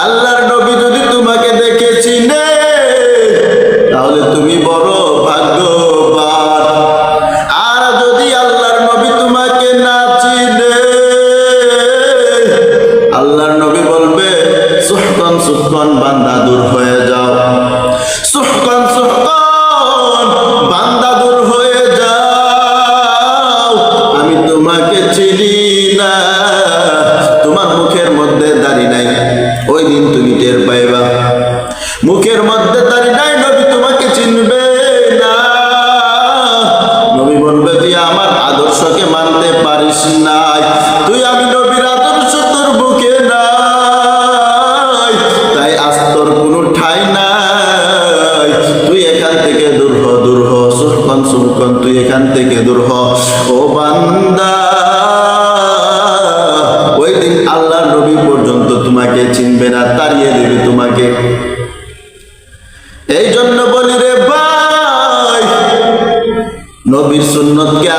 আল্লাহর নবী যদি তোমাকে দেখে চিনে তাহলে তুমি বড় ভাগ্যবান। আর যদি আল্লাহর নবী তোমাকে না চিনে, আল্লাহর নবী বলবে সুহকান সুহকান বান্দা দূর হয়ে যাও, সুহকান সুহকান বান্দা দূর হয়ে যাও, আমি তোমাকে চিনি না। তোমার মুখের মধ্যে দাড়ি নাই, ওই দিন তুমি টের পাইবা। মুখের মধ্যে দাড়ি নাই, নবী তোমাকে চিনবে না। নবী বলবে তুই আমার আদর্শকে মানতে পারিস নাই, তুই আমি নবীর আদর্শ তোর বুকে নাই, তাই আজ তোর কোনো ঠাই নাই, তুই এখান থেকে দূর হ, দূর হ, সুহকান সুহকান তুই এখান থেকে দূর হ। ও বান্দা, ওই দিন আল্লাহ নবী পর্যন্ত তোমাকে চিনবে না, তাড়িয়ে দেবে তোমাকে। এই জন্য বলি রে ভাই, নবীর সুন্নতকে